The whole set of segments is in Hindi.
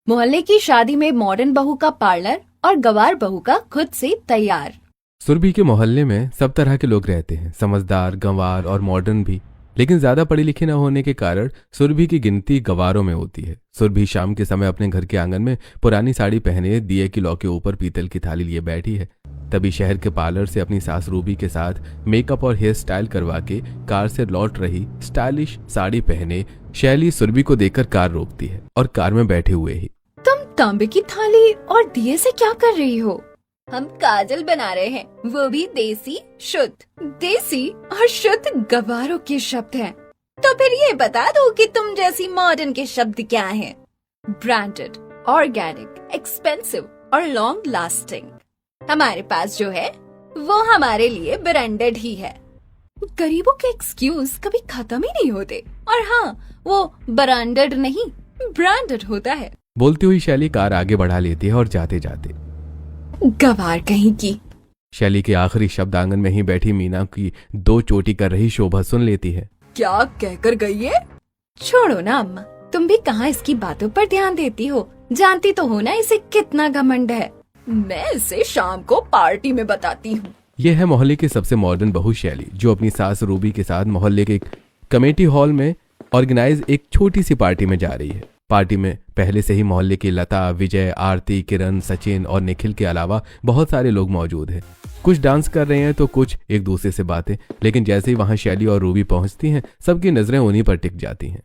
मोहल्ले की शादी में मॉडर्न बहू का पार्लर और गवार बहू का खुद से तैयार। सुरभि के मोहल्ले में सब तरह के लोग रहते हैं, समझदार, गंवार और मॉडर्न भी। लेकिन ज्यादा पढ़ी लिखी न होने के कारण सुरभि की गिनती गवारों में होती है। सुरभि शाम के समय अपने घर के आंगन में पुरानी साड़ी पहने दिए की लौ के ऊपर पीतल की थाली लिए बैठी है। तभी शहर के पार्लर से अपनी सास रूबी के साथ मेकअप और हेयर स्टाइल करवा के कार से लौट रही स्टाइलिश साड़ी पहने शैली सुरभि को देखकर कार रोकती है और कार में बैठे हुए ही, तुम तांबे की थाली और दिए से क्या कर रही हो? हम काजल बना रहे हैं, वो भी देसी शुद्ध। देसी और शुद्ध गवारों के शब्द हैं। तो फिर ये बता दो कि तुम जैसी मॉडर्न के शब्द क्या हैं? ब्रांडेड, ऑर्गेनिक, एक्सपेंसिव और लॉन्ग लास्टिंग। हमारे पास जो है वो हमारे लिए ब्रांडेड ही है। गरीबों के एक्सक्यूज कभी खत्म ही नहीं होते। और हाँ, वो ब्रांडेड नहीं ब्रांडेड होता है। बोलती हुई शैली कार आगे बढ़ा लेती है और जाते जाते गवार कहीं की। शैली के आखिरी शब्द आंगन में ही बैठी मीना की दो चोटी कर रही शोभा सुन लेती है। क्या कहकर गई है? छोड़ो ना अम्मा, तुम भी कहाँ इसकी बातों पर ध्यान देती हो? जानती तो हो ना इसे कितना घमंड है। मैं इसे शाम को पार्टी में बताती हूँ। यह है मोहल्ले की सबसे मॉडर्न बहू शैली, जो अपनी सास रूबी के साथ मोहल्ले के कमेटी हॉल में ऑर्गेनाइज एक छोटी सी पार्टी में जा रही है। पार्टी में पहले से ही मोहल्ले की लता, विजय, आरती, किरण, सचिन और निखिल के अलावा बहुत सारे लोग मौजूद हैं। कुछ डांस कर रहे हैं तो कुछ एक दूसरे से बातें। लेकिन जैसे ही वहां शैली और रूबी पहुंचती हैं, सबकी नजरें उन्हीं पर टिक जाती हैं।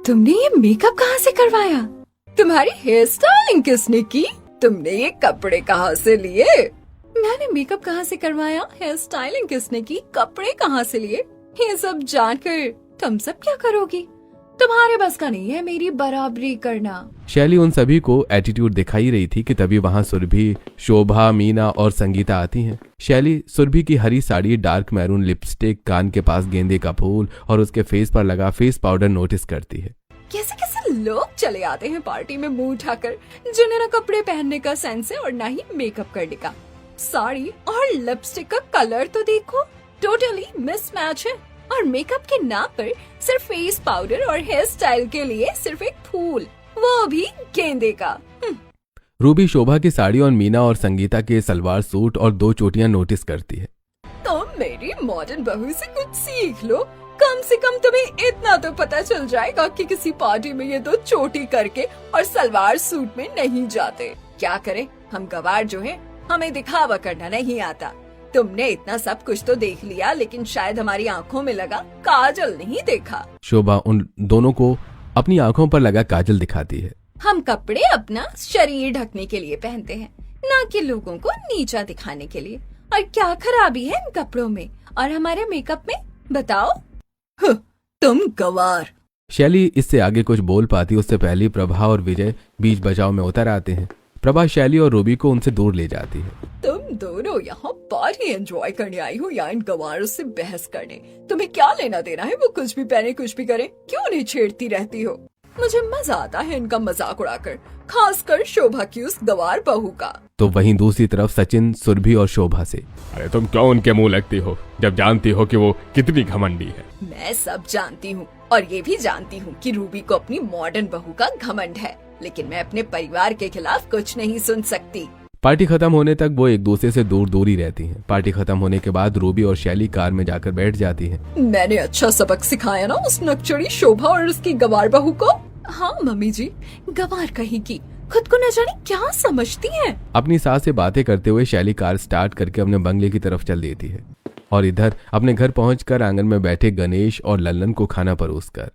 तुमने ये मेकअप कहाँ से करवाया? तुम्हारी हेयर स्टाइलिंग किसने की? तुमने ये कपड़े कहाँ से लिए? मैंने मेकअप कहाँ से करवाया, हेयर स्टाइलिंग किसने की, कपड़े कहाँ से लिए? ये सब जानकर तुम सब क्या करोगी? तुम्हारे बस का नहीं है मेरी बराबरी करना। शैली उन सभी को एटीट्यूड दिखाई रही थी कि तभी वहां सुरभि, शोभा, मीना और संगीता आती हैं। शैली सुरभि की हरी साड़ी, डार्क मैरून लिपस्टिक, कान के पास गेंदे का फूल और उसके फेस पर लगा फेस पाउडर नोटिस करती है। कैसे कैसे लोग चले आते हैं पार्टी में मुंह उठाकर, जिन्हें न कपड़े पहनने का सेंस है और न ही मेकअप करने का। साड़ी और लिपस्टिक का कलर तो देखो, टोटली मिसमैच है। और मेकअप के नाम पर सिर्फ फेस पाउडर और हेयर स्टाइल के लिए सिर्फ एक फूल, वो भी गेंदे का। रूबी शोभा की साड़ी और मीना और संगीता के सलवार सूट और दो चोटियां नोटिस करती है। तुम मेरी मॉडर्न बहू से कुछ सीख लो। कम से कम तुम्हें इतना तो पता चल जाएगा कि किसी पार्टी में ये दो चोटी करके और सलवार सूट में नहीं जाते। क्या करें, हम गवार जो हैं, हमें दिखावा करना नहीं आता। तुमने इतना सब कुछ तो देख लिया, लेकिन शायद हमारी आंखों में लगा काजल नहीं देखा। शोभा उन दोनों को अपनी आंखों पर लगा काजल दिखाती है। हम कपड़े अपना शरीर ढकने के लिए पहनते हैं, न कि लोगों को नीचा दिखाने के लिए। और क्या खराबी है इन कपड़ों में और हमारे मेकअप में, बताओ? तुम गवार। शैली इससे आगे कुछ बोल पाती उससे पहले प्रभा और विजय बीच बचाव में उतर आते हैं। प्रभा शैली और रूबी को उनसे दूर ले जाती है। तुम दोनों यहाँ पार्टी एंजॉय करने आई हो या इन गवारों से बहस करने? तुम्हें क्या लेना देना है वो कुछ भी पहने कुछ भी करे? क्यों नहीं छेड़ती रहती हो? मुझे मजा आता है इनका मजाक उड़ाकर, खासकर शोभा की उस गवार बहू का। तो वहीं दूसरी तरफ सचिन सुरभि और शोभा से, अरे तुम क्यों उनके मुंह लगती हो जब जानती हो कि वो कितनी घमंडी है? मैं सब जानती हूँ और ये भी जानती हूँ कि रूबी को अपनी मॉडर्न बहू का घमंड है, लेकिन मैं अपने परिवार के खिलाफ कुछ नहीं सुन सकती। पार्टी खत्म होने तक वो एक दूसरे से दूर दूर ही रहती हैं। पार्टी खत्म होने के बाद रूबी और शैली कार में जाकर बैठ जाती हैं। मैंने अच्छा सबक सिखाया ना उस नकचड़ी शोभा और उसकी गवार बहू को। हाँ मम्मी जी, गवार कहीं की, खुद को न जाने क्या समझती हैं। अपनी सास से बातें करते हुए शैली कार स्टार्ट करके अपने बंगले की तरफ चल देती है और इधर अपने घर पहुंचकर आंगन में बैठे गणेश और लल्लन को खाना परोसकर,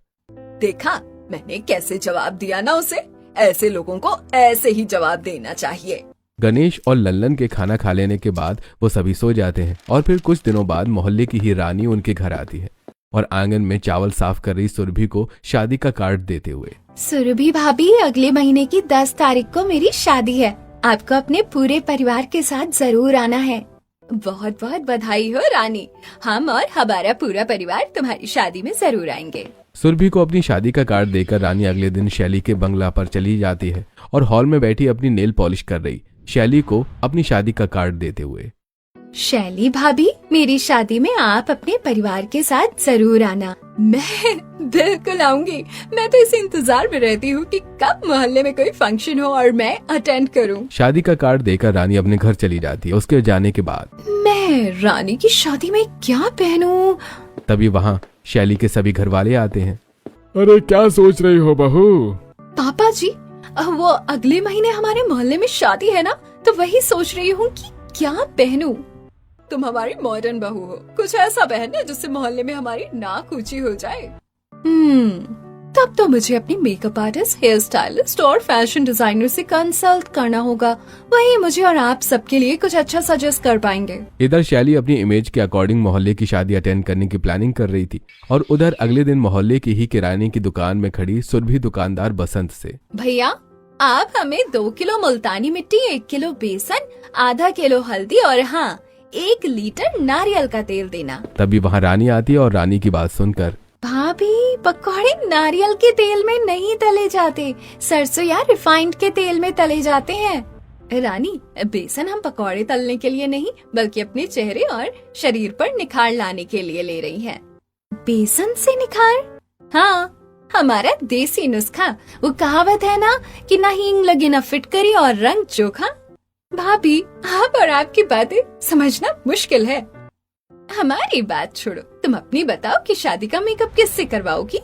देखा मैंने कैसे जवाब दिया ना उसे? ऐसे लोगों को ऐसे ही जवाब देना चाहिए। गणेश और लल्लन के खाना खा लेने के बाद वो सभी सो जाते हैं और फिर कुछ दिनों बाद मोहल्ले की ही रानी उनके घर आती है और आंगन में चावल साफ कर रही सुरभि को शादी का कार्ड देते हुए, सुरभि भाभी, अगले महीने की 10 तारीख को मेरी शादी है। आपको अपने पूरे परिवार के साथ जरूर आना है। बहुत बहुत बधाई हो रानी। हम और हमारा पूरा परिवार तुम्हारी शादी में जरूर आएंगे। सुरभि को अपनी शादी का कार्ड देकर रानी अगले दिन शैली के बंगला पर चली जाती है और हॉल में बैठी अपनी नेल पॉलिश कर रही शैली को अपनी शादी का कार्ड देते हुए, शैली भाभी, मेरी शादी में आप अपने परिवार के साथ जरूर आना। मैं बिल्कुल आऊंगी। मैं तो इसी इंतजार में रहती हूँ कि कब मोहल्ले में कोई फंक्शन हो और मैं अटेंड करूँ। शादी का कार्ड देकर रानी अपने घर चली जाती है। उसके जाने के बाद मैं रानी की शादी में क्या पहनूं? तभी वहाँ शैली के सभी घर वाले आते हैं। अरे क्या सोच रही हो बहू? पापा जी, वो अगले महीने हमारे मोहल्ले में शादी है ना, तो वही सोच रही हूँ कि क्या पहनूं। तुम हमारी मॉडर्न बहू हो, कुछ ऐसा पहनना जिससे मोहल्ले में हमारी नाक ऊंची हो जाए। तब तो मुझे अपनी मेकअप आर्टिस्ट, हेयर स्टाइलिस्ट और फैशन डिजाइनर से कंसल्ट करना होगा। वही मुझे और आप सबके लिए कुछ अच्छा सजेस्ट कर पाएंगे। इधर शैली अपनी इमेज के अकॉर्डिंग मोहल्ले की शादी अटेंड करने की प्लानिंग कर रही थी और उधर अगले दिन मोहल्ले की ही किराने की दुकान में खड़ी सुरभि दुकानदार बसंत से, भैया आप हमें 2 किलो मुल्तानी मिट्टी, 1 किलो बेसन, आधा किलो हल्दी और हाँ 1 लीटर नारियल का तेल देना। तभी वहाँ रानी आती है और रानी की बात सुनकर, भाभी पकौड़े नारियल के तेल में नहीं तले जाते, सरसों या रिफाइंड के तेल में तले जाते हैं। रानी, बेसन हम पकौड़े तलने के लिए नहीं बल्कि अपने चेहरे और शरीर पर निखार लाने के लिए ले रही हैं। बेसन से निखार? हाँ, हमारा देसी नुस्खा। वो कहावत है ना कि ना हींग लगे ना फिटकरी और रंग चोखा। भाभी, आप और आपकी बातें समझना मुश्किल है। हमारी बात छोड़ो, तुम अपनी बताओ कि शादी का मेकअप किससे करवाओगी?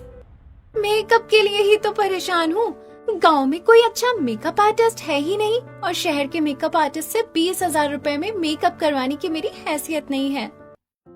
मेकअप के लिए ही तो परेशान हूँ। गांव में कोई अच्छा मेकअप आर्टिस्ट है ही नहीं और शहर के मेकअप आर्टिस्ट से 20,000 रुपए में मेकअप करवाने की मेरी हैसियत नहीं है।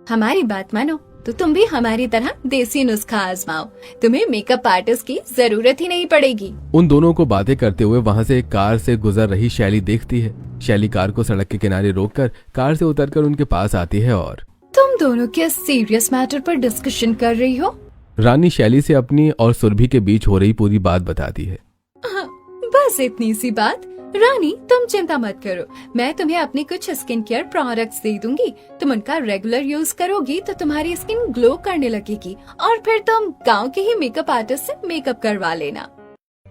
हमारी बात मानो तो तुम भी हमारी तरह देसी नुस्खा आजमाओ। तुम्हें मेकअप आर्टिस्ट की जरूरत ही नहीं पड़ेगी। उन दोनों को बातें करते हुए वहाँ से एक कार से गुजर रही शैली देखती है। शैली कार को सड़क के किनारे रोककर कार से उतरकर उनके पास आती है और, तुम दोनों किस सीरियस मैटर पर डिस्कशन कर रही हो? रानी शैली से अपनी और सुरभि के बीच हो रही पूरी बात बताती है। बस इतनी सी बात। रानी, तुम चिंता मत करो, मैं तुम्हें अपने कुछ स्किन केयर प्रोडक्ट्स दे दूंगी। तुम उनका रेगुलर यूज करोगी तो तुम्हारी स्किन ग्लो करने लगेगी और फिर तुम गांव के ही मेकअप आर्टिस्ट से मेकअप करवा लेना।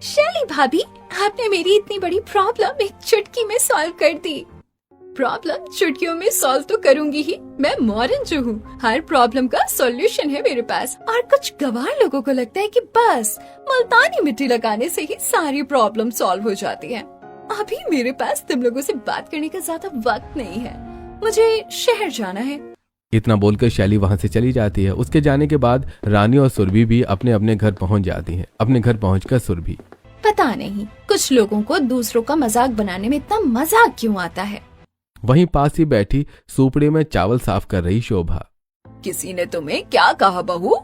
शैली भाभी, आपने मेरी इतनी बड़ी प्रॉब्लम एक चुटकी में सॉल्व कर दी। प्रॉब्लम चुटकियों में सॉल्व तो करूंगी ही, मैं मॉडर्न जो हूँ, हर प्रॉब्लम का सॉल्यूशन है मेरे पास। और कुछ गंवार लोगों को लगता है कि बस मुल्तानी मिट्टी लगाने से ही सारी प्रॉब्लम सॉल्व हो जाती है। अभी मेरे पास तुम लोगों से बात करने का ज्यादा वक्त नहीं है, मुझे शहर जाना है। इतना बोलकर शैली वहाँ से चली जाती है। उसके जाने के बाद रानी और सुरभि भी अपने अपने घर पहुँच जाती हैं। अपने घर पहुँचकर सुरभि, पता नहीं कुछ लोगों को दूसरों का मजाक बनाने में इतना मजाक क्यों आता है। वहीं पास ही बैठी सूपड़े में चावल साफ कर रही शोभा, किसी ने तुम्हें क्या कहा बहू?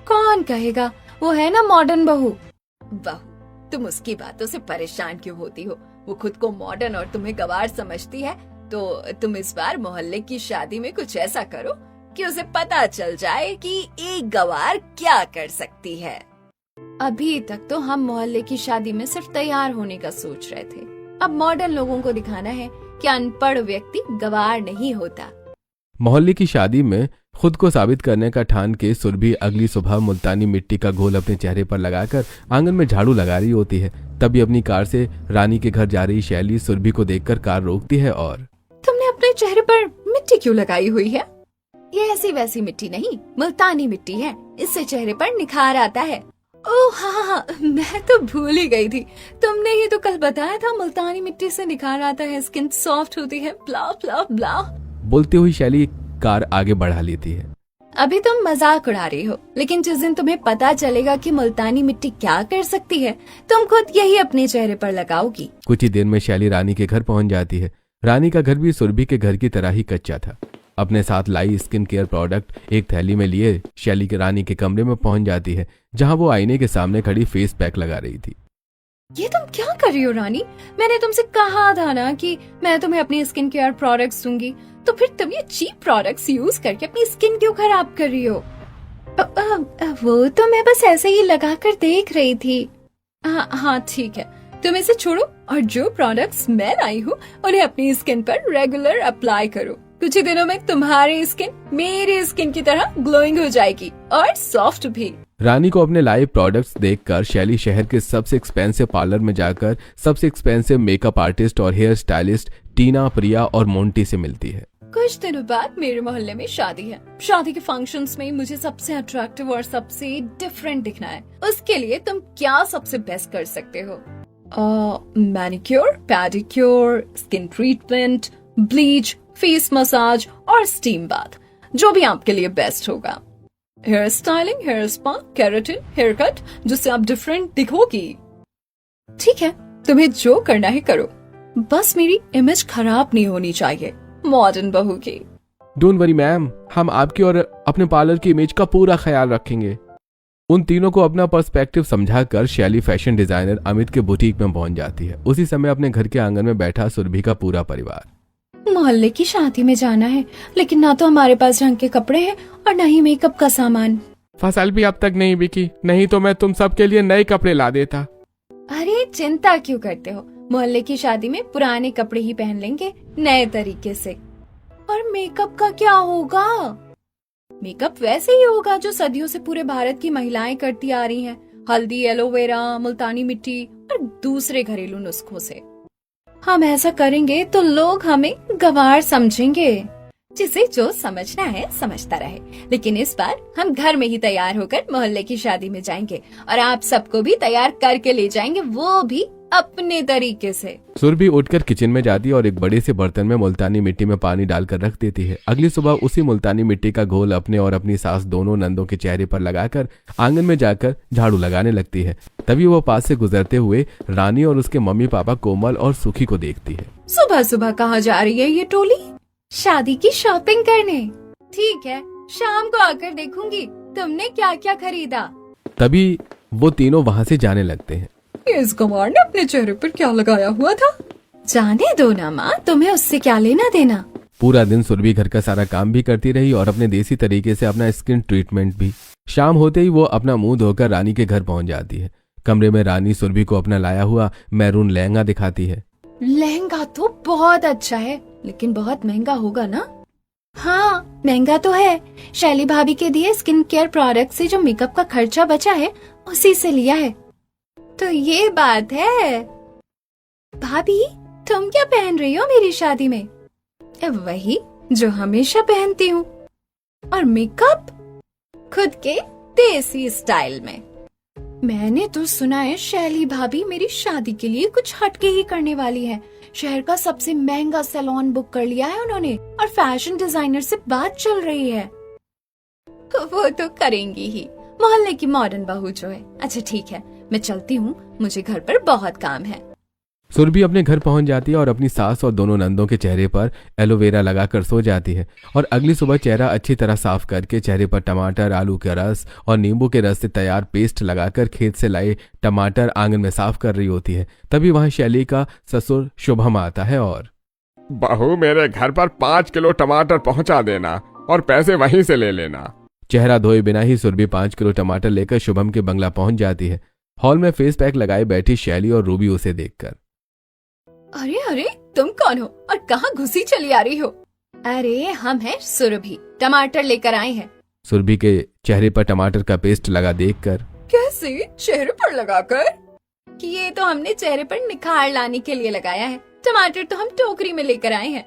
कौन कहेगा, वो है ना मॉडर्न बहू। बहू, तुम उसकी बातों से परेशान क्यों होती हो? वो खुद को मॉडर्न और तुम्हें गवार समझती है, तो तुम इस बार मोहल्ले की शादी में कुछ ऐसा करो कि उसे पता चल जाए कि एक गवार क्या कर सकती है। अभी तक तो हम मोहल्ले की शादी में सिर्फ तैयार होने का सोच रहे थे, अब मॉडर्न लोगों को दिखाना है कि अनपढ़ व्यक्ति गवार नहीं होता। मोहल्ले की शादी में खुद को साबित करने का ठान के सुरभि अगली सुबह मुल्तानी मिट्टी का घोल अपने चेहरे पर लगाकर आंगन में झाड़ू लगा रही होती है। तभी अपनी कार से रानी के घर जा रही शैली सुरभि को देखकर कार रोकती है और, तुमने अपने चेहरे पर मिट्टी क्यों लगाई हुई है? ये ऐसी वैसी मिट्टी नहीं, मुल्तानी मिट्टी है, इससे चेहरे पर निखार आता है। ओह हाँ, मैं तो भूल ही गई थी, तुमने ही तो कल बताया था मुल्तानी मिट्टी से निखार आता है, स्किन सॉफ्ट होती है, ब्ला ब्ला ब्ला। बोलते हुए शैली कार आगे बढ़ा लेती है। अभी तुम मजाक उड़ा रही हो, लेकिन जिस दिन तुम्हें पता चलेगा कि मुल्तानी मिट्टी क्या कर सकती है, तुम खुद यही अपने चेहरे पर लगाओगी। कुछ ही देर में शैली रानी के घर पहुंच जाती है। रानी का घर भी सुरभि के घर की तरह ही कच्चा था। अपने साथ लाई स्किन केयर प्रोडक्ट एक थैली में लिए शैली के रानी के कमरे में पहुंच जाती है, जहां वो आईने के सामने खड़ी फेस पैक लगा रही थी। ये तुम क्या कर रही हो रानी? मैंने तुमसे कहा था ना कि मैं तुम्हें अपनी स्किन केयर प्रोडक्ट्स दूंगी, तो फिर तुम ये चीप प्रोडक्ट्स यूज करके अपनी स्किन क्यों खराब कर रही हो? वो तो मैं बस ऐसे ही लगा कर देख रही थी। हाँ ठीक है, तुम इसे छोड़ो और जो प्रोडक्ट्स मैं लाई हूँ उन्हें अपनी स्किन पर रेगुलर अप्लाई करो। कुछ ही दिनों में तुम्हारी स्किन मेरी स्किन की तरह ग्लोइंग हो जाएगी और सॉफ्ट भी। रानी को अपने लाइव प्रोडक्ट्स देखकर शैली शहर के सबसे एक्सपेंसिव पार्लर में जाकर सबसे एक्सपेंसिव मेकअप आर्टिस्ट और हेयर स्टाइलिस्ट टीना, प्रिया और मोंटी से मिलती है। कुछ दिनों बाद मेरे मोहल्ले में शादी है। शादी के फंक्शंस में मुझे सबसे अट्रैक्टिव और सबसे डिफरेंट दिखना है। उसके लिए तुम क्या सबसे बेस्ट कर सकते हो? Manicure, pedicure, skin treatment, bleach, face massage और स्टीम बाथ, जो भी आपके लिए बेस्ट होगा। Hair styling, hair spa, keratin, hair cut, जिससे आप डिफरेंट दिखोगी। ठीक है, तुम्हें जो करना है करो, बस मेरी इमेज खराब नहीं होनी चाहिए मॉडर्न बहू की। डोंट वरी मैम, हम आपकी और अपने पार्लर की इमेज का पूरा ख्याल रखेंगे। उन तीनों को अपना पर्सपेक्टिव समझाकर शैली फैशन डिजाइनर अमित के बुटीक में पहुंच जाती है। उसी समय अपने घर के आंगन में बैठा सुरभि का पूरा परिवार। मोहल्ले की शादी में जाना है, लेकिन ना तो हमारे पास ढंग के कपड़े हैं और न ही मेकअप का सामान। फसल भी अब तक नहीं बिकी, नहीं तो मैं तुम सबके लिए नए कपड़े ला देता। अरे चिंता क्यों करते हो, मोहल्ले की शादी में पुराने कपड़े ही पहन लेंगे नए तरीके से। और मेकअप का क्या होगा? मेकअप वैसे ही होगा जो सदियों से पूरे भारत की महिलाएं करती आ रही हैं। हल्दी, एलोवेरा, मुल्तानी मिट्टी और दूसरे घरेलू नुस्खों से। हम ऐसा करेंगे तो लोग हमें गंवार समझेंगे। जिसे जो समझना है समझता रहे, लेकिन इस बार हम घर में ही तैयार होकर मोहल्ले की शादी में जाएंगे और आप सबको भी तैयार करके ले जाएंगे, वो भी अपने तरीके से। सुरभि उठकर किचन में जाती है और एक बड़े से बर्तन में मुल्तानी मिट्टी में पानी डालकर रख देती है। अगली सुबह उसी मुल्तानी मिट्टी का घोल अपने और अपनी सास दोनों नंदों के चेहरे पर लगाकर आंगन में जाकर झाड़ू लगाने लगती है। तभी वो पास से गुजरते हुए रानी और उसके मम्मी पापा कोमल और सुखी को देखती है। सुबह सुबह कहाँ जा रही है ये टोली? शादी की शॉपिंग करने। ठीक है, शाम को आकर देखूंगी तुमने क्या क्या खरीदा। तभी वो तीनों वहाँ से जाने लगते हैं। इस गंवार ने अपने चेहरे पर क्या लगाया हुआ था? जाने दो ना माँ, तुम्हें उससे क्या लेना देना। पूरा दिन सुरभि घर का सारा काम भी करती रही और अपने देसी तरीके से अपना स्किन ट्रीटमेंट भी। शाम होते ही वो अपना मुंह धोकर रानी के घर पहुंच जाती है। कमरे में रानी सुरभि को अपना लाया हुआ मैरून लहंगा दिखाती है। लहंगा तो बहुत अच्छा है, लेकिन बहुत महंगा होगा ना? हाँ, महंगा तो है। शैली भाभी के दिए स्किन केयर प्रोडक्ट से जो मेकअप का खर्चा बचा है उसी से लिया है। तो ये बात है। भाभी, तुम क्या पहन रही हो मेरी शादी में? वही जो हमेशा पहनती हूँ। और मेकअप खुद के देसी स्टाइल में। मैंने तो सुना है शैली भाभी मेरी शादी के लिए कुछ हटके ही करने वाली है। शहर का सबसे महंगा सैलून बुक कर लिया है उन्होंने और फैशन डिजाइनर से बात चल रही है। वो तो करेंगी ही, मोहल्ले की मॉडर्न बहू जो है। अच्छा ठीक है, मैं चलती हूँ, मुझे घर पर बहुत काम है। सुरभि अपने घर पहुंच जाती है और अपनी सास और दोनों नंदों के चेहरे पर एलोवेरा लगाकर सो जाती है और अगली सुबह चेहरा अच्छी तरह साफ करके चेहरे पर टमाटर, आलू का रस और नींबू के रस से तैयार पेस्ट लगाकर खेत से लाए टमाटर आंगन में साफ कर रही होती है। तभी वहां शैली का ससुर शुभम आता है और बहू, मेरे घर पर 5 किलो टमाटर पहुंचा देना और पैसे वहीं से ले लेना। चेहरा धोए बिना ही सुरभि 5 किलो टमाटर लेकर शुभम के बंगला पहुंच जाती है। हॉल में फेस पैक लगाए बैठी शैली और रूबी उसे देखकर, अरे अरे, तुम कौन हो और कहाँ घुसी चली आ रही हो? अरे हम हैं सुरभि, टमाटर लेकर आए हैं। सुरभि के चेहरे पर टमाटर का पेस्ट लगा देखकर, कैसे चेहरे पर लगाकर? कि ये तो हमने चेहरे पर निखार लाने के लिए लगाया है, टमाटर तो हम टोकरी में लेकर आए हैं।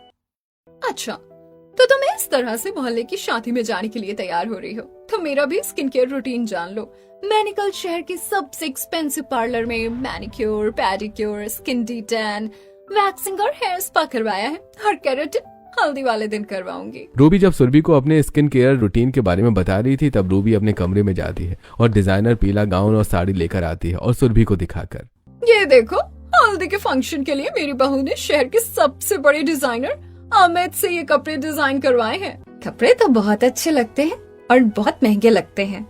अच्छा, तो तुम इस तरह से मोहल्ले की शादी में जाने के लिए तैयार हो रही हो, तो मेरा भी स्किन केयर रूटीन जान लो। मैंने कल शहर के सबसे एक्सपेंसिव पार्लर में manicure, pedicure, skin D-Tan, waxing और हेयर स्पा करवाया है और केराटिन हल्दी वाले दिन करवाऊंगी। रूबी जब सुरभि को अपने स्किन केयर रूटीन के बारे में बता रही थी तब रूबी अपने कमरे में जाती है और डिजाइनर पीला गाउन और साड़ी लेकर आती है और सुरभि को दिखाकर, ये देखो, हल्दी के फंक्शन के लिए मेरी बहू ने शहर के सबसे बड़े डिजाइनर अमित से ये कपड़े डिजाइन करवाए हैं। कपड़े तो बहुत अच्छे लगते हैं और बहुत महंगे लगते हैं।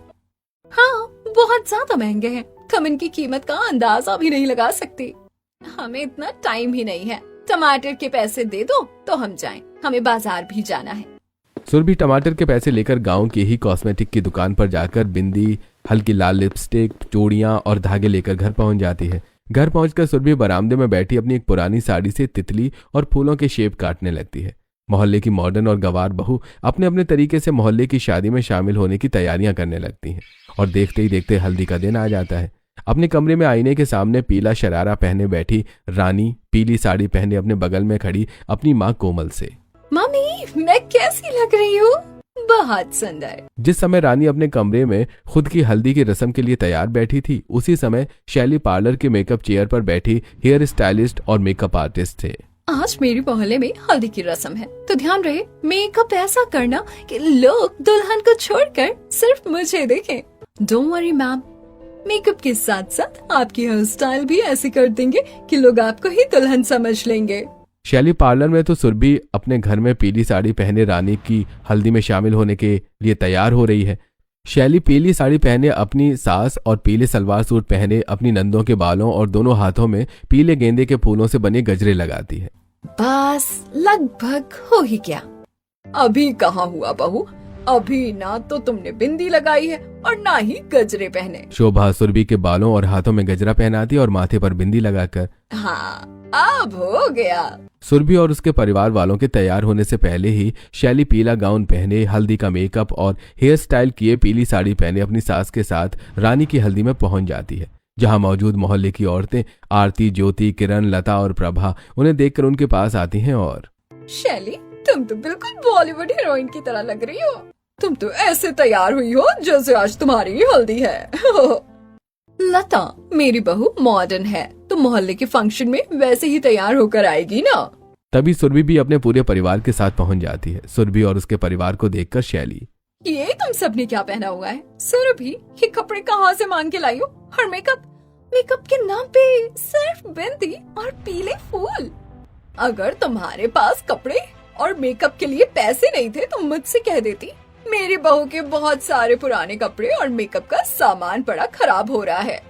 हाँ, बहुत ज्यादा महंगे हैं। तुम इनकी कीमत का अंदाजा भी नहीं लगा सकती। हमें इतना टाइम ही नहीं है। टमाटर के पैसे दे दो तो हम जाएं, हमें बाजार भी जाना है। सुरभि टमाटर के पैसे लेकर गांव की ही कॉस्मेटिक की दुकान पर जाकर बिंदी, हल्की लाल लिपस्टिक, चूड़ियां और धागे लेकर घर पहुंच जाती है। घर पहुंचकर सुरभि बरामदे में बैठी अपनी एक पुरानी साड़ी से तितली और फूलों के शेप काटने लगती है। मोहल्ले की मॉडर्न और गंवार बहू अपने अपने तरीके से मोहल्ले की शादी में शामिल होने की तैयारियां करने लगती हैं और देखते ही देखते हल्दी का दिन आ जाता है। अपने कमरे में आईने के सामने पीला शरारा पहने बैठी रानी पीली साड़ी पहने अपने बगल में खड़ी अपनी माँ कोमल से, मम्मी, मैं कैसी लग रही हूँ? बहुत सुंदर। जिस समय रानी अपने कमरे में खुद की हल्दी की रस्म के लिए तैयार बैठी थी, उसी समय शैली पार्लर के मेकअप चेयर पर बैठी हेयर स्टाइलिस्ट और मेकअप आर्टिस्ट थे। आज मेरे मोहल्ले में हल्दी की रस्म है, तो ध्यान रहे मेकअप ऐसा करना कि लोग दुल्हन को छोड़कर सिर्फ मुझे देखें। डोंट वरी मैम, मेकअप के साथ साथ आपकी हेयर स्टाइल भी ऐसी कर देंगे कि लोग आपको ही दुल्हन समझ लेंगे। शैली पार्लर में तो सुरभि अपने घर में पीली साड़ी पहने रानी की हल्दी में शामिल होने के लिए तैयार हो रही है। शैली पीली साड़ी पहने अपनी सास और पीले सलवार सूट पहने अपनी नंदों के बालों और दोनों हाथों में पीले गेंदे के फूलों से बने गजरे लगाती है। बस लगभग हो ही गया। अभी कहाँ हुआ बहू, अभी ना तो तुमने बिंदी लगाई है और ना ही गजरे पहने। शोभा सुरभि के बालों और हाथों में गजरा पहनाती और माथे पर बिंदी लगाकर। हाँ, अब हो गया। सुरभि और उसके परिवार वालों के तैयार होने से पहले ही शैली पीला गाउन पहने, हल्दी का मेकअप और हेयर स्टाइल किए पीली साड़ी पहने अपनी सास के साथ रानी की हल्दी में पहुंच जाती है। जहां मौजूद मोहल्ले की औरतें आरती, ज्योति, किरण, लता और प्रभा उन्हें देखकर उनके पास आती हैं और शैली, तुम तो बिल्कुल बॉलीवुड हीरोइन की तरह लग रही हो। तुम तो ऐसे तैयार हुई हो जैसे आज तुम्हारी ही हल्दी है। लता, मेरी बहू मॉडर्न है, तो मोहल्ले के फंक्शन में वैसे ही तैयार होकर आएगी ना। तभी सुरभि भी अपने पूरे परिवार के साथ पहुंच जाती है। सुरभि और उसके परिवार को देखकर शैली, ये तुम सबने क्या पहना हुआ है? सुरभि, ये कपड़े कहाँ से मांग के लाई हो? और मेकअप के नाम पे सिर्फ बिंदी और पीले फूल। अगर तुम्हारे पास कपड़े और मेकअप के लिए पैसे नहीं थे तो मुझसे कह देती। मेरी बहू के बहुत सारे पुराने कपड़े और मेकअप का सामान पड़ा खराब हो रहा है।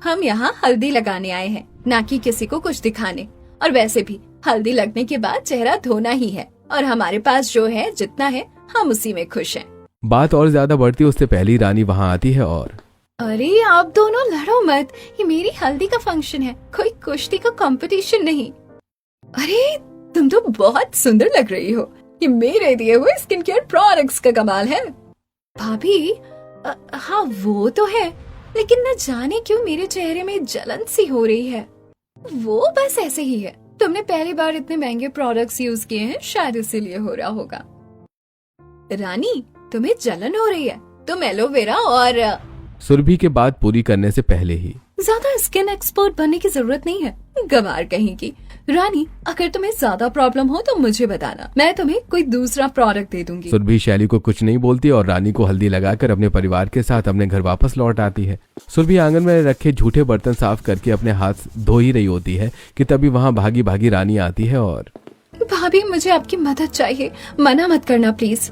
हम यहाँ हल्दी लगाने आए हैं, ना कि किसी को कुछ दिखाने। और वैसे भी हल्दी लगने के बाद चेहरा धोना ही है, और हमारे पास जो है जितना है हम उसी में खुश हैं। बात और ज्यादा बढ़ती उससे पहली रानी वहाँ आती है और, अरे आप दोनों लड़ो मत, ये मेरी हल्दी का फंक्शन है, कोई कुश्ती का कंपटीशन नहीं। अरे तुम तो बहुत सुंदर लग रही हो, ये मेरे दिए हुए स्किन केयर प्रोडक्ट्स का कमाल है। भाभी, हाँ वो तो है, लेकिन न जाने क्यों मेरे चेहरे में जलन सी हो रही है। वो बस ऐसे ही है, तुमने पहली बार इतने महंगे प्रोडक्ट्स यूज किए हैं, शायद इसीलिए हो रहा होगा। रानी, तुम्हें जलन हो रही है, तुम एलोवेरा और सुरभि के बात पूरी करने से पहले ही, ज्यादा स्किन एक्सपर्ट बनने की जरूरत नहीं है, गंवार कहीं की। रानी, अगर तुम्हें ज्यादा प्रॉब्लम हो तो मुझे बताना, मैं तुम्हें कोई दूसरा प्रोडक्ट दे दूंगी। सुरभि शैली को कुछ नहीं बोलती और रानी को हल्दी लगाकर अपने परिवार के साथ अपने घर वापस लौट आती है। सुरभि आंगन में रखे झूठे बर्तन साफ करके अपने हाथ धो ही रही होती है कि तभी वहाँ भागी भागी रानी आती है और, भाभी मुझे आपकी मदद चाहिए, मना मत करना प्लीज।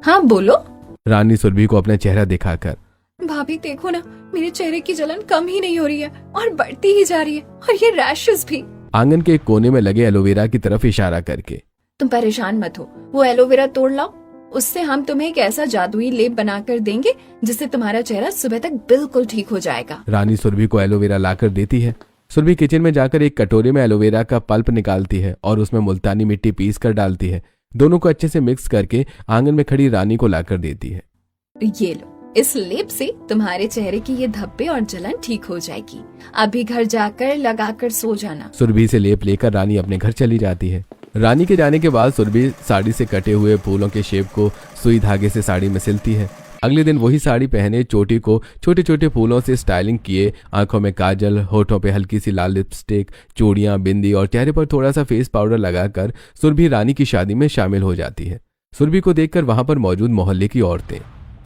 हाँ बोलो। रानी सुरभि को अपना चेहरा दिखाकर, भाभी देखो ना, मेरे चेहरे की जलन कम ही नहीं हो रही है और बढ़ती ही जा रही है, और ये रैशेस भी। आंगन के एक कोने में लगे एलोवेरा की तरफ इशारा करके, तुम परेशान मत हो, वो एलोवेरा तोड़ लाओ, उससे हम तुम्हें एक ऐसा जादुई लेप बनाकर देंगे जिससे तुम्हारा चेहरा सुबह तक बिल्कुल ठीक हो जाएगा। रानी सुरभि को एलोवेरा लाकर देती है। सुरभि किचन में जाकर एक कटोरे में एलोवेरा का पल्प निकालती है और उसमें मुल्तानी मिट्टी पीस कर डालती है। दोनों को अच्छे से मिक्स करके आंगन में खड़ी रानी को लाकर देती है। ये लो, इस लेप से तुम्हारे चेहरे की ये धब्बे और जलन ठीक हो जाएगी। अभी घर जाकर लगाकर सो जाना। सुरभि से लेप लेकर रानी अपने घर चली जाती है। रानी के जाने के बाद सुरभि साड़ी से कटे हुए फूलों के शेप को सुई धागे से साड़ी में सिलती है। अगले दिन वही साड़ी पहने, चोटी को छोटे छोटे फूलों से स्टाइलिंग किए, आंखों में काजल, होठों पे हल्की सी लाल लिपस्टिक, चूड़ियां, बिंदी और चेहरे पर थोड़ा सा फेस पाउडर लगाकर सुरभि रानी की शादी में शामिल हो जाती है। सुरभि को देखकर वहां पर मौजूद मोहल्ले की औरतें,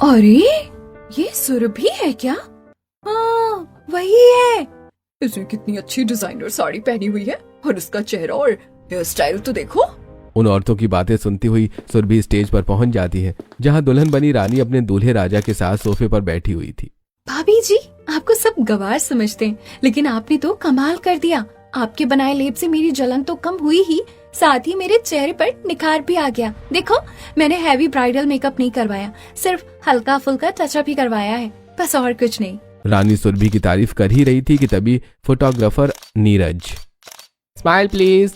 अरे ये सुरभि है क्या? हाँ वही है। इसने कितनी अच्छी डिजाइनर साड़ी पहनी हुई है, और इसका चेहरा और हेयर स्टाइल तो देखो। उन औरतों की बातें सुनती हुई सुरभि स्टेज पर पहुंच जाती है, जहां दुल्हन बनी रानी अपने दूल्हे राजा के साथ सोफे पर बैठी हुई थी। भाभी जी, आपको सब गवार समझते हैं, लेकिन आपने तो कमाल कर दिया। आपके बनाए लेप से मेरी जलन तो कम हुई ही, साथ ही मेरे चेहरे पर निखार भी आ गया। देखो, मैंने हैवी ब्राइडल मेकअप नहीं करवाया, सिर्फ हल्का फुल्का टचअप ही करवाया है, बस और कुछ नहीं। रानी सुरभि की तारीफ कर ही रही थी कि तभी photographer Neeraj, smile please.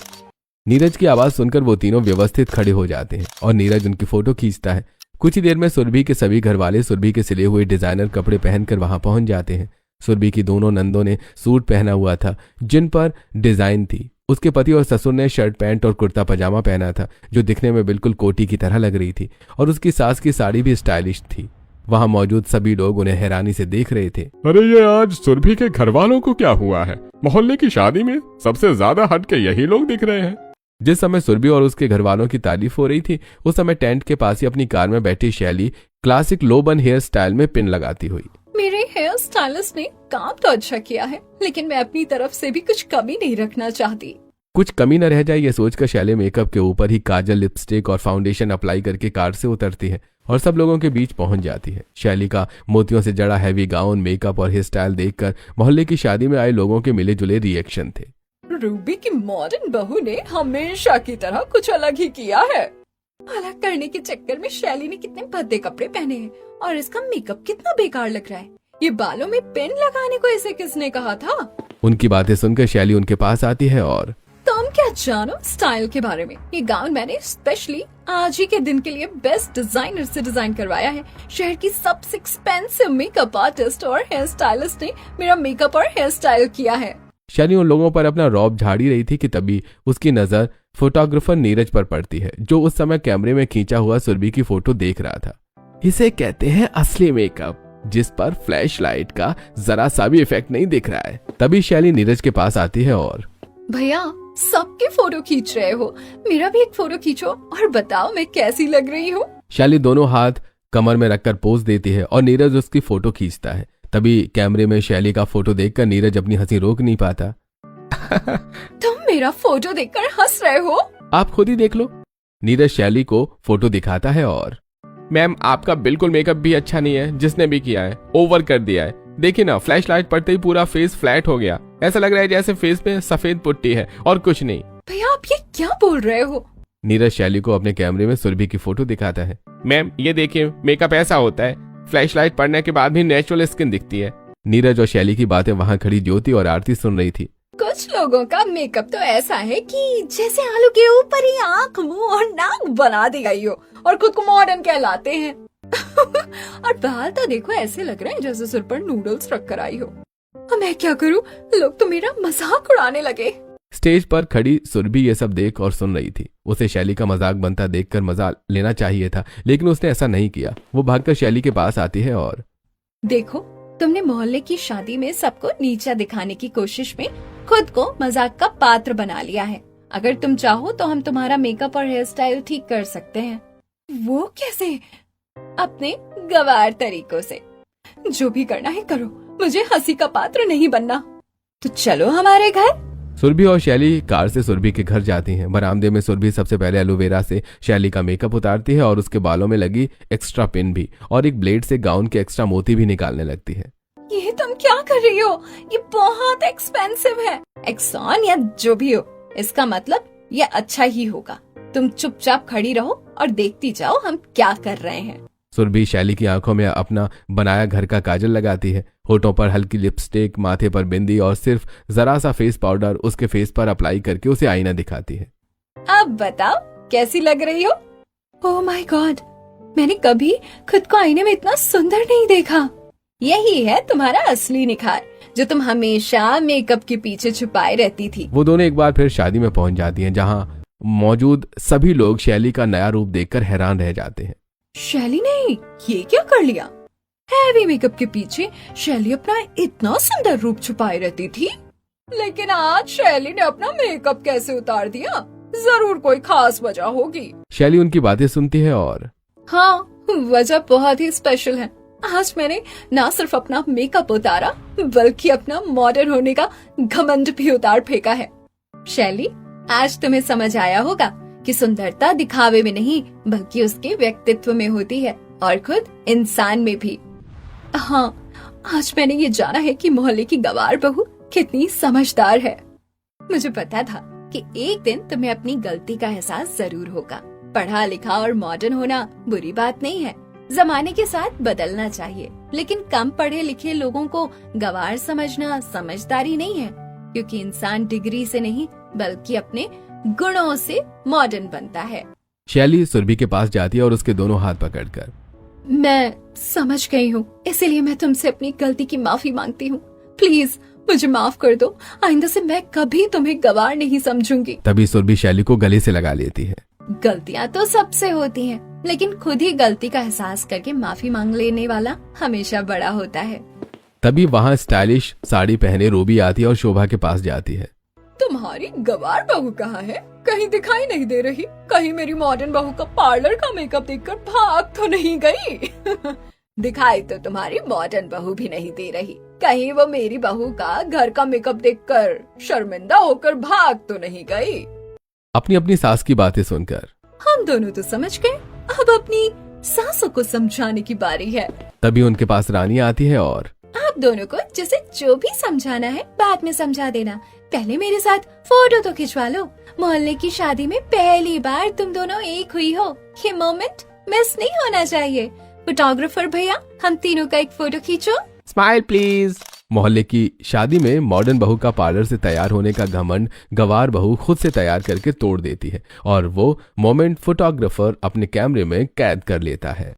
Neeraj की आवाज सुनकर वो तीनों व्यवस्थित खड़े हो जाते हैं और नीरज उनकी फोटो खींचता है। कुछ ही देर में सुरभि के सभी घर वाले सुरभि के सिले हुए डिजाइनर कपड़े पहनकर वहां पहुंच जाते हैं। सुरभि की दोनों नंदों ने सूट पहना हुआ था जिन पर डिजाइन थी। उसके पति और ससुर ने शर्ट पैंट और कुर्ता पजामा पहना था जो दिखने में बिल्कुल कोटी की तरह लग रही थी, और उसकी सास की साड़ी भी स्टाइलिश थी। वहां मौजूद सभी लोग उन्हें हैरानी से देख रहे थे। अरे ये आज सुरभि के घर वालों को क्या हुआ है? मोहल्ले की शादी में सबसे ज्यादा हट के यही लोग दिख रहे हैं। जिस समय सुरभि और उसके घर वालों की तारीफ हो रही थी, उस समय टेंट के पास ही अपनी कार में बैठी शैली क्लासिक लो बन हेयर स्टाइल में पिन लगाती हुई। मेरे हेयर स्टाइलिस्ट ने काम तो अच्छा किया है, लेकिन मैं अपनी तरफ से भी कुछ कमी नहीं रखना चाहती। कुछ कमी न रह जाए ये सोचकर शैली मेकअप के ऊपर ही काजल, लिपस्टिक और फाउंडेशन अप्लाई करके कार से उतरती है और सब लोगों के बीच पहुंच जाती है। शैली का मोतियों से जड़ा हैवी गाउन, मेकअप और हेयर स्टाइल देखकर मोहल्ले की शादी में आए लोगों के मिले जुले रिएक्शन थे। रूबी की मॉडर्न बहू ने हमेशा की तरह कुछ अलग ही किया है। अलग करने के चक्कर में शैली ने कितने भद्दे कपड़े पहने हैं और इसका मेकअप कितना बेकार लग रहा है। ये बालों में पिन लगाने को इसे किसने कहा था? उनकी बातें सुनकर शैली उनके पास आती है और तुम क्या जानो स्टाइल के बारे में? ये गाउन मैंने स्पेशली आज ही के दिन के लिए बेस्ट डिजाइनर से डिजाइन करवाया है। शहर की सबसे एक्सपेंसिव मेकअप आर्टिस्ट और हेयर स्टाइलिस्ट ने मेरा मेकअप और हेयर स्टाइल किया है। शैली उन लोगों पर अपना रौब झाड़ी रही थी कि तभी उसकी नजर फोटोग्राफर नीरज पर पड़ती है, जो उस समय कैमरे में खींचा हुआ सुरभि की फोटो देख रहा था। इसे कहते हैं असली मेकअप, जिस पर फ्लैश लाइट का जरा सा भी इफेक्ट नहीं दिख रहा है। तभी शैली नीरज के पास आती है और भैया, सबके फोटो खींच रहे हो, मेरा भी एक फोटो खींचो और बताओ मैं कैसी लग रही हूँ। शैली दोनों हाथ कमर में रखकर पोज देती है और नीरज उसकी फोटो खींचता है। तभी कैमरे में शैली का फोटो देखकर नीरज अपनी हंसी रोक नहीं पाता। तुम मेरा फोटो देखकर हंस रहे हो? आप खुद ही देख लो। नीरज शैली को फोटो दिखाता है और मैम, आपका बिल्कुल मेकअप भी अच्छा नहीं है, जिसने भी किया है ओवर कर दिया है। देखिए ना, फ्लैश लाइट पड़ते ही पूरा फेस फ्लैट हो गया। ऐसा लग रहा है जैसे फेस पे सफेद पुट्टी है और कुछ नहीं। भैया, आप ये क्या बोल रहे हो? नीरज शैली को अपने कैमरे में सुरभि की फोटो दिखाता है। मैम, ये देखिए, मेकअप ऐसा होता है, फ्लैश लाइट पड़ने के बाद भी नेचुरल स्किन दिखती है। नीरज और शैली की बातें वहां खड़ी ज्योति और आरती सुन रही थी। कुछ लोगों का मेकअप तो ऐसा है कि जैसे आलू के ऊपर ही आँख, मुंह और नाक बना दी गई हो और खुद को मॉडर्न कहलाते हैं। और बाल तो देखो, ऐसे लग रहे हैं जैसे सिर पर नूडल्स रख कर आई हो। अब मैं क्या करूं? लोग तो मेरा मजाक उड़ाने लगे। स्टेज पर खड़ी सुरभि ये सब देख और सुन रही थी। उसे शैली का मजाक बनता देखकर मजा लेना चाहिए था, लेकिन उसने ऐसा नहीं किया। वो भागकर शैली के पास आती है और देखो, तुमने मोहल्ले की शादी में सबको नीचा दिखाने की कोशिश में खुद को मजाक का पात्र बना लिया है। अगर तुम चाहो तो हम तुम्हारा मेकअप और हेयर स्टाइल ठीक कर सकते हैं। वो कैसे? अपने गवार तरीकों से। जो भी करना है करो, मुझे हंसी का पात्र नहीं बनना। तो चलो हमारे घर। सुरभि और शैली कार से सुरभि के घर जाती हैं। बरामदे में सुरभि सबसे पहले एलोवेरा से शैली का मेकअप उतारती है और उसके बालों में लगी एक्स्ट्रा पिन भी और एक ब्लेड से गाउन के एक्स्ट्रा मोती भी निकालने लगती है। ये तुम क्या कर रही हो? ये बहुत एक्सपेंसिव है। एक्सॉन या जो भी हो, इसका मतलब ये अच्छा ही होगा। तुम चुपचाप खड़ी रहो और देखती जाओ हम क्या कर रहे हैं। सुरभि शैली की आंखों में अपना बनाया घर का काजल लगाती है, होठों पर हल्की लिपस्टिक, माथे पर बिंदी और सिर्फ जरा सा फेस पाउडर उसके फेस पर अप्लाई करके उसे आईना दिखाती है। अब बताओ कैसी लग रही हो? ओह माय गॉड, मैंने कभी खुद को आईने में इतना सुंदर नहीं देखा। यही है तुम्हारा असली निखार, जो तुम हमेशा मेकअप के पीछे छुपाए रहती थी। वो दोनों एक बार फिर शादी में पहुंच जाती हैं, जहां मौजूद सभी लोग शैली का नया रूप देखकर हैरान रह जाते हैं। शैली ने ये क्या कर लिया? हैवी मेकअप के पीछे शैली अपना इतना सुंदर रूप छुपाए रहती थी, लेकिन आज शैली ने अपना मेकअप कैसे उतार दिया? जरूर कोई खास वजह होगी। शैली उनकी बातें सुनती है और हाँ, वजह बहुत ही स्पेशल है। आज मैंने ना सिर्फ अपना मेकअप उतारा, बल्कि अपना मॉडर्न होने का घमंड भी उतार फेंका है। शैली, आज तुम्हें समझ आया होगा कि सुंदरता दिखावे में नहीं बल्कि उसके व्यक्तित्व में होती है, और खुद इंसान में भी। हाँ, आज मैंने ये जाना है कि मोहल्ले की गवार बहू कितनी समझदार है। मुझे पता था कि एक दिन तुम्हें अपनी गलती का एहसास जरूर होगा। पढ़ा लिखा और मॉडर्न होना बुरी बात नहीं है, जमाने के साथ बदलना चाहिए, लेकिन कम पढ़े लिखे लोगों को गवार समझना समझदारी नहीं है, क्योंकि इंसान डिग्री से नहीं बल्कि अपने गुणों से मॉडर्न बनता है। शैली सुरभि के पास जाती है और उसके दोनों हाथ पकड़कर, मैं समझ गई हूँ, इसीलिए मैं तुमसे अपनी गलती की माफी मांगती हूँ। प्लीज मुझे माफ कर दो, आइंदा से मैं कभी तुम्हें गवार नहीं समझूंगी। तभी सुरभि शैली को गले से लगा लेती है। गलतियाँ तो सबसे होती हैं, लेकिन खुद ही गलती का एहसास करके माफी मांग लेने वाला हमेशा बड़ा होता है। तभी वहाँ स्टाइलिश साड़ी पहने रूबी आती है और शोभा के पास जाती है। तुम्हारी गवार बहू कहाँ है? कहीं दिखाई नहीं दे रही। कहीं मेरी मॉडर्न बहू का पार्लर का मेकअप देखकर भाग तो नहीं गई? दिखाई तो तुम्हारी मॉडर्न बहू भी नहीं दे रही। कहीं वो मेरी बहू का घर का मेकअप देखकर शर्मिंदा होकर भाग तो नहीं गई? अपनी अपनी सास की बातें सुनकर हम दोनों तो समझ गए, अब अपनी सासों को समझाने की बारी है। तभी उनके पास रानी आती है और आप दोनों को जिसे जो भी समझाना है बाद में समझा देना, पहले मेरे साथ फोटो तो खिंचवा लो। मोहल्ले की शादी में पहली बार तुम दोनों एक हुई हो, ये मोमेंट मिस नहीं होना चाहिए। फोटोग्राफर भैया, हम तीनों का एक फोटो खींचो। Smile please. मोहल्ले की शादी में मॉडर्न बहू का पार्लर से तैयार होने का घमंड गवार बहू खुद से तैयार करके तोड़ देती है और वो मोमेंट फोटोग्राफर अपने कैमरे में कैद कर लेता है।